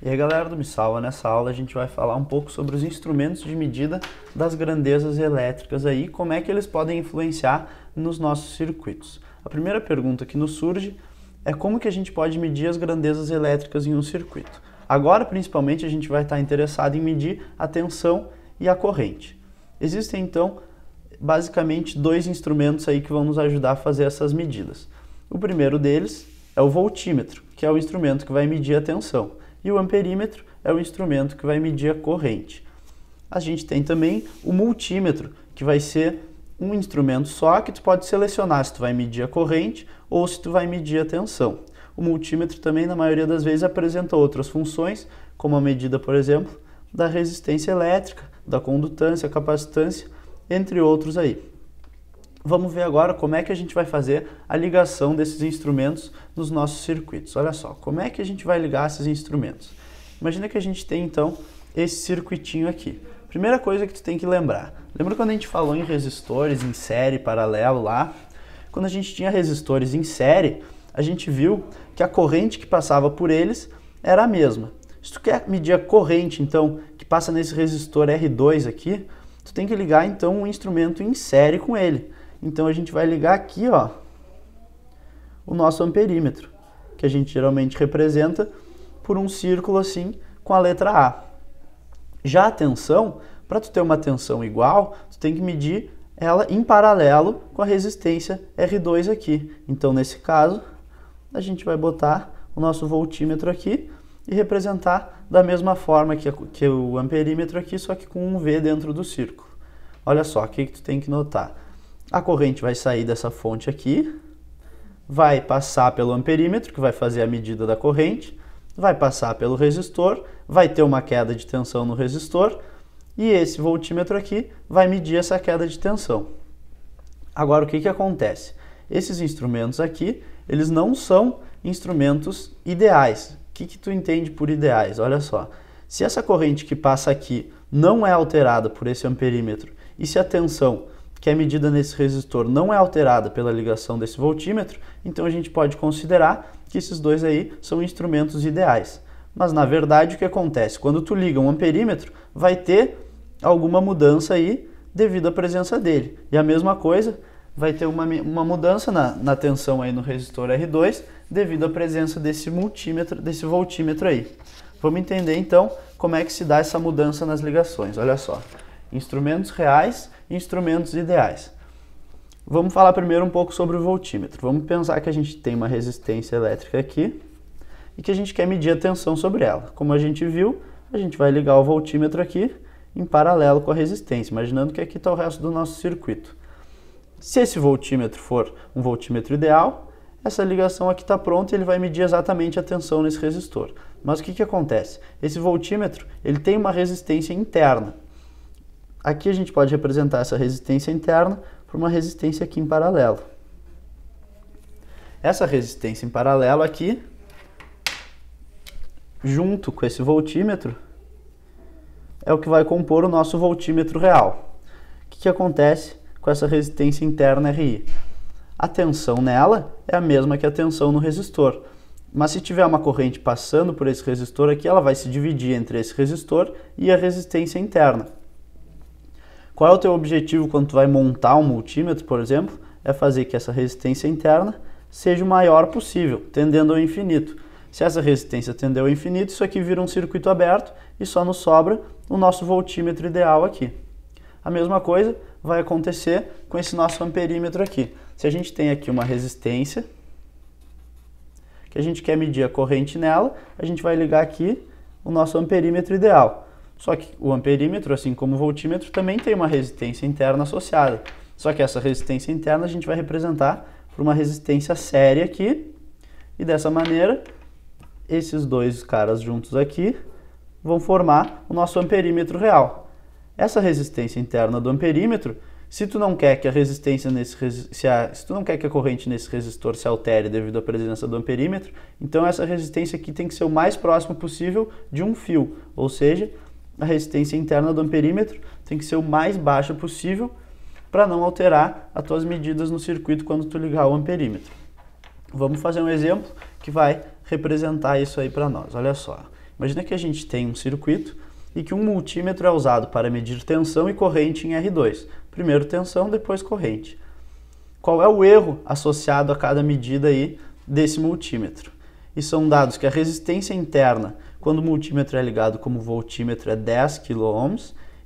E aí galera do Me Salva, nessa aula a gente vai falar um pouco sobre os instrumentos de medida das grandezas elétricas aí, como é que eles podem influenciar nos nossos circuitos. A primeira pergunta que nos surge é como que a gente pode medir as grandezas elétricas em um circuito. Agora principalmente a gente vai estar interessado em medir a tensão e a corrente. Existem então basicamente dois instrumentos aí que vão nos ajudar a fazer essas medidas. O primeiro deles é o voltímetro, que é o instrumento que vai medir a tensão. E o amperímetro é o instrumento que vai medir a corrente. A gente tem também o multímetro, que vai ser um instrumento só que tu pode selecionar se tu vai medir a corrente ou se tu vai medir a tensão. O multímetro também, na maioria das vezes, apresenta outras funções, como a medida, por exemplo, da resistência elétrica, da condutância, capacitância, entre outros aí. Vamos ver agora como é que a gente vai fazer a ligação desses instrumentos nos nossos circuitos. Olha só, como é que a gente vai ligar esses instrumentos? Imagina que a gente tem então esse circuitinho aqui. Primeira coisa que tu tem que lembrar. Lembra quando a gente falou em resistores em série, paralelo lá? Quando a gente tinha resistores em série, a gente viu que a corrente que passava por eles era a mesma. Se tu quer medir a corrente então que passa nesse resistor R2 aqui, tu tem que ligar então um instrumento em série com ele. Então a gente vai ligar aqui, ó, o nosso amperímetro, que a gente geralmente representa por um círculo assim com a letra A. Já a tensão, para tu ter uma tensão igual, tu tem que medir ela em paralelo com a resistência R2 aqui. Então nesse caso, a gente vai botar o nosso voltímetro aqui e representar da mesma forma que o amperímetro aqui, só que com um V dentro do círculo. Olha só, o que tu tem que notar? A corrente vai sair dessa fonte aqui, vai passar pelo amperímetro, que vai fazer a medida da corrente, vai passar pelo resistor, vai ter uma queda de tensão no resistor, e esse voltímetro aqui vai medir essa queda de tensão. Agora, o que acontece? Esses instrumentos aqui, eles não são instrumentos ideais. O que tu entende por ideais? Olha só, se essa corrente que passa aqui não é alterada por esse amperímetro, e se a tensão que é medida nesse resistor não é alterada pela ligação desse voltímetro, então a gente pode considerar que esses dois aí são instrumentos ideais. Mas na verdade o que acontece? Quando tu liga um amperímetro, vai ter alguma mudança aí devido à presença dele. E a mesma coisa, vai ter uma mudança na tensão aí no resistor R2 devido à presença desse multímetro, desse voltímetro aí. Vamos entender então como é que se dá essa mudança nas ligações. Olha só, instrumentos reais e instrumentos ideais. Vamos falar primeiro um pouco sobre o voltímetro. Vamos pensar que a gente tem uma resistência elétrica aqui e que a gente quer medir a tensão sobre ela. Como a gente viu, a gente vai ligar o voltímetro aqui em paralelo com a resistência, imaginando que aqui está o resto do nosso circuito. Se esse voltímetro for um voltímetro ideal, essa ligação aqui está pronta e ele vai medir exatamente a tensão nesse resistor. Mas o que acontece? Esse voltímetro ele tem uma resistência interna. Aqui a gente pode representar essa resistência interna por uma resistência aqui em paralelo. Essa resistência em paralelo aqui, junto com esse voltímetro, é o que vai compor o nosso voltímetro real. O que acontece com essa resistência interna RI? A tensão nela é a mesma que a tensão no resistor. Mas se tiver uma corrente passando por esse resistor aqui, ela vai se dividir entre esse resistor e a resistência interna. Qual é o teu objetivo quando tu vai montar um multímetro, por exemplo? É fazer que essa resistência interna seja o maior possível, tendendo ao infinito. Se essa resistência tender ao infinito, isso aqui vira um circuito aberto e só nos sobra o nosso voltímetro ideal aqui. A mesma coisa vai acontecer com esse nosso amperímetro aqui. Se a gente tem aqui uma resistência, que a gente quer medir a corrente nela, a gente vai ligar aqui o nosso amperímetro ideal. Só que o amperímetro, assim como o voltímetro, também tem uma resistência interna associada. Só que essa resistência interna a gente vai representar por uma resistência séria aqui. E dessa maneira, esses dois caras juntos aqui vão formar o nosso amperímetro real. Essa resistência interna do amperímetro, se tu não quer que a resistência se tu não quer que a corrente nesse resistor se altere devido à presença do amperímetro, então essa resistência aqui tem que ser o mais próximo possível de um fio, ou seja, a resistência interna do amperímetro tem que ser o mais baixa possível para não alterar as tuas medidas no circuito quando tu ligar o amperímetro. Vamos fazer um exemplo que vai representar isso aí para nós. Olha só, Imagina que a gente tem um circuito e que um multímetro é usado para medir tensão e corrente em R2. Primeiro tensão, depois corrente. Qual é o erro associado a cada medida aí desse multímetro? E são dados que a resistência interna, quando o multímetro é ligado como voltímetro, é 10 kΩ,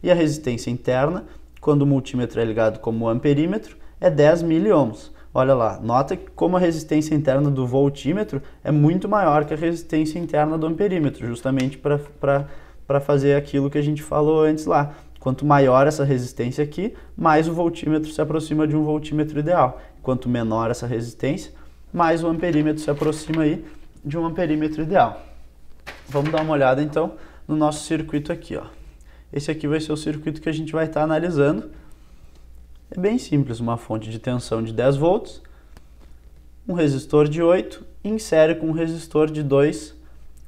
e a resistência interna, quando o multímetro é ligado como amperímetro, é 10 miliohms. Olha lá, nota que como a resistência interna do voltímetro é muito maior que a resistência interna do amperímetro, justamente para fazer aquilo que a gente falou antes lá. Quanto maior essa resistência aqui, mais o voltímetro se aproxima de um voltímetro ideal. Quanto menor essa resistência, mais o amperímetro se aproxima aí de um amperímetro ideal. Vamos dar uma olhada então no nosso circuito aqui, ó. Esse aqui vai ser o circuito que a gente vai estar analisando. É bem simples, uma fonte de tensão de 10 volts, um resistor de 8, em série com um resistor de 2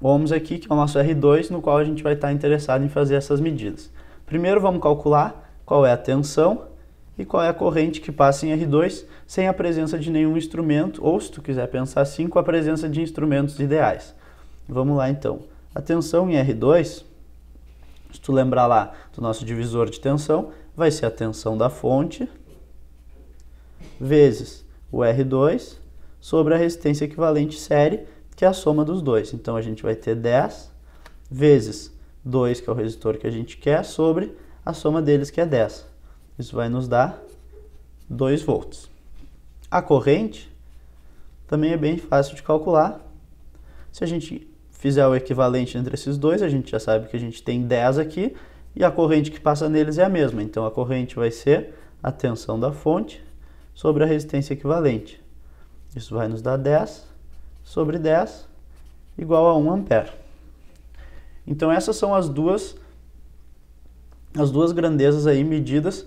ohms aqui, que é o nosso R2, no qual a gente vai estar interessado em fazer essas medidas. Primeiro vamos calcular qual é a tensão e qual é a corrente que passa em R2 sem a presença de nenhum instrumento, ou se tu quiser pensar assim, com a presença de instrumentos ideais. Vamos lá então. A tensão em R2, se tu lembrar lá do nosso divisor de tensão, vai ser a tensão da fonte vezes o R2 sobre a resistência equivalente série, que é a soma dos dois. Então a gente vai ter 10 vezes 2, que é o resistor que a gente quer, sobre a soma deles, que é 10. Isso vai nos dar 2 volts. A corrente também é bem fácil de calcular. Se a gente fizer o equivalente entre esses dois, a gente já sabe que a gente tem 10 aqui, e a corrente que passa neles é a mesma. Então a corrente vai ser a tensão da fonte sobre a resistência equivalente. Isso vai nos dar 10 sobre 10 igual a 1 ampere. Então essas são as duas grandezas aí medidas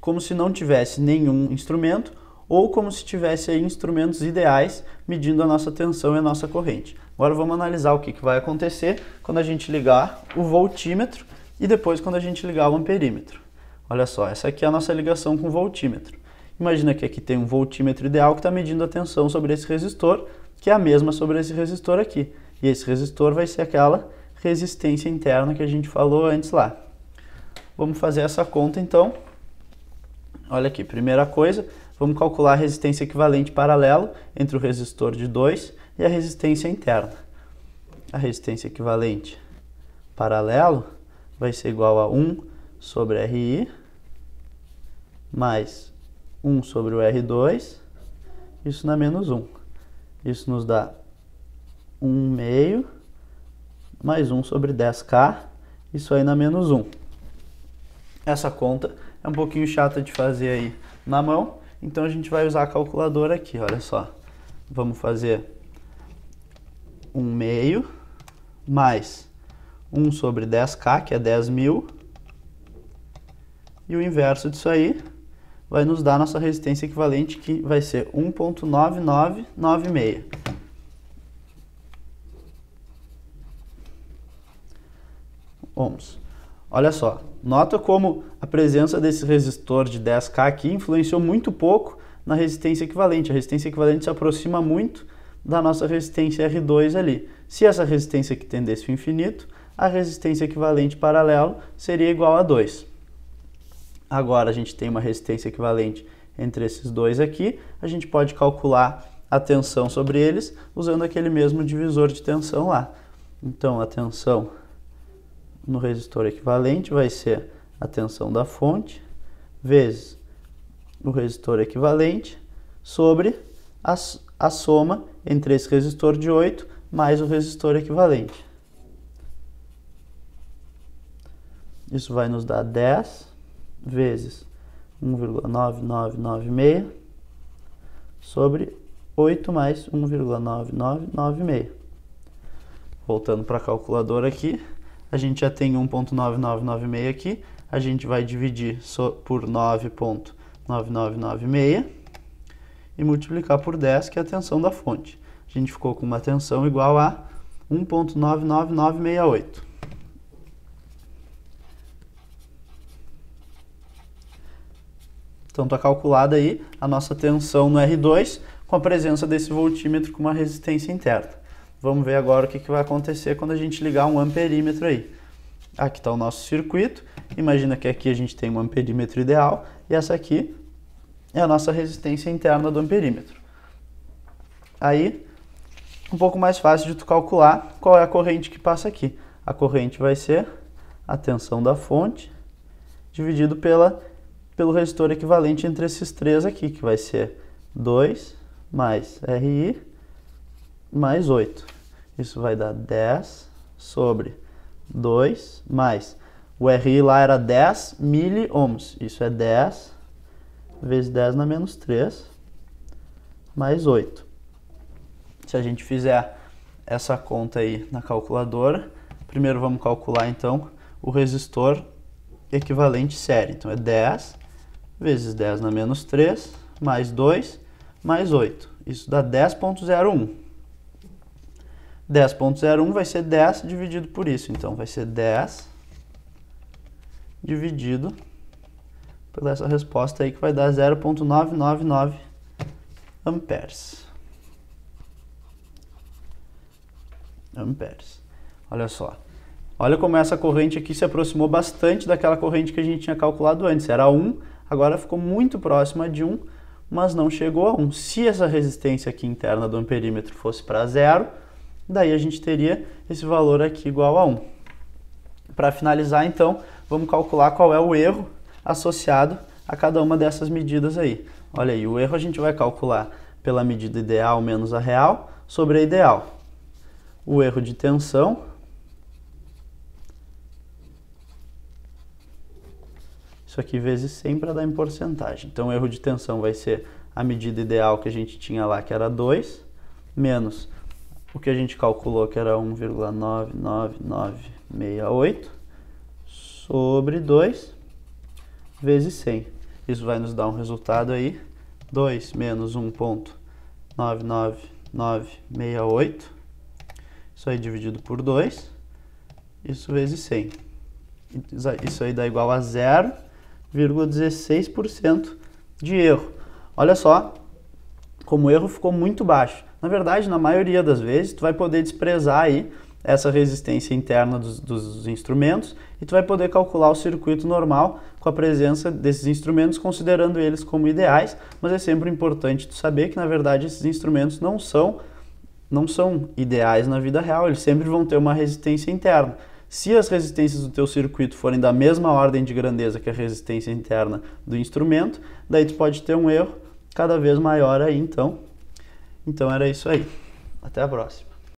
como se não tivesse nenhum instrumento, ou como se tivesse aí instrumentos ideais medindo a nossa tensão e a nossa corrente. Agora vamos analisar o que vai acontecer quando a gente ligar o voltímetro e depois quando a gente ligar o amperímetro. Olha só, essa aqui é a nossa ligação com o voltímetro. Imagina que aqui tem um voltímetro ideal que está medindo a tensão sobre esse resistor, que é a mesma sobre esse resistor aqui. E esse resistor vai ser aquela resistência interna que a gente falou antes lá. Vamos fazer essa conta então. Olha aqui, primeira coisa, vamos calcular a resistência equivalente paralelo entre o resistor de 2 e a resistência interna. A resistência equivalente paralelo vai ser igual a 1 sobre RI mais 1 sobre o R2, isso na menos 1. Isso nos dá 1/2 mais 1 sobre 10K, isso aí na menos 1. Essa conta é um pouquinho chata de fazer aí na mão, então a gente vai usar a calculadora aqui, olha só. Vamos fazer 1/2 mais 1 sobre 10K, que é 10.000, e o inverso disso aí vai nos dar nossa resistência equivalente, que vai ser 1.9996. Ohms. Olha só, nota como a presença desse resistor de 10K aqui influenciou muito pouco na resistência equivalente. A resistência equivalente se aproxima muito da nossa resistência R2 ali. Se essa resistência aqui tendesse ao infinito, a resistência equivalente paralelo seria igual a 2. Agora a gente tem uma resistência equivalente entre esses dois aqui, a gente pode calcular a tensão sobre eles usando aquele mesmo divisor de tensão lá. Então a tensão no resistor equivalente vai ser a tensão da fonte vezes o resistor equivalente sobre a soma entre esse resistor de 8 mais o resistor equivalente. Isso vai nos dar 10 vezes 1,9996 sobre 8 mais 1,9996. Voltando para a calculadora aqui, a gente já tem 1.9996 aqui, a gente vai dividir por 9.9996 e multiplicar por 10, que é a tensão da fonte. A gente ficou com uma tensão igual a 1.99968. Então está calculada aí a nossa tensão no R2 com a presença desse voltímetro com uma resistência interna. vamos ver agora o que vai acontecer quando a gente ligar um amperímetro aí. Aqui está o nosso circuito, imagina que aqui a gente tem um amperímetro ideal e essa aqui é a nossa resistência interna do amperímetro. Aí, um pouco mais fácil de tu calcular qual é a corrente que passa aqui. A corrente vai ser a tensão da fonte dividido pelo resistor equivalente entre esses três aqui, que vai ser 2 mais RI mais 8. Isso vai dar 10 sobre 2 mais... O RI lá era 10 miliohms. Isso é 10 vezes 10 na menos 3 mais 8. Se a gente fizer essa conta aí na calculadora, primeiro vamos calcular então o resistor equivalente série. Então é 10 vezes 10 na menos 3 mais 2 mais 8. Isso dá 10,01. 10,01 vai ser 10 dividido por isso. Então vai ser 10 dividido por essa resposta aí que vai dar 0,999 amperes. Olha só. Olha como essa corrente aqui se aproximou bastante daquela corrente que a gente tinha calculado antes. Era 1, agora ficou muito próxima de 1, mas não chegou a 1. Se essa resistência aqui interna do amperímetro fosse para 0, daí a gente teria esse valor aqui igual a 1. Para finalizar, então, vamos calcular qual é o erro associado a cada uma dessas medidas aí. Olha aí, o erro a gente vai calcular pela medida ideal menos a real sobre a ideal. O erro de tensão, isso aqui vezes 100 para dar em porcentagem. Então, o erro de tensão vai ser a medida ideal que a gente tinha lá, que era 2, menos o que a gente calculou, que era 1,99968, sobre 2 vezes 100. Isso vai nos dar um resultado aí, 2 menos 1,99968. Isso aí dividido por 2, isso vezes 100. Isso aí dá igual a 0,16% de erro. Olha só como o erro ficou muito baixo. Na verdade, na maioria das vezes, tu vai poder desprezar aí essa resistência interna dos instrumentos e tu vai poder calcular o circuito normal com a presença desses instrumentos, considerando eles como ideais, mas é sempre importante tu saber que, na verdade, esses instrumentos não são ideais na vida real, eles sempre vão ter uma resistência interna. Se as resistências do teu circuito forem da mesma ordem de grandeza que a resistência interna do instrumento, daí tu pode ter um erro cada vez maior aí, então. Então era isso aí. Até a próxima.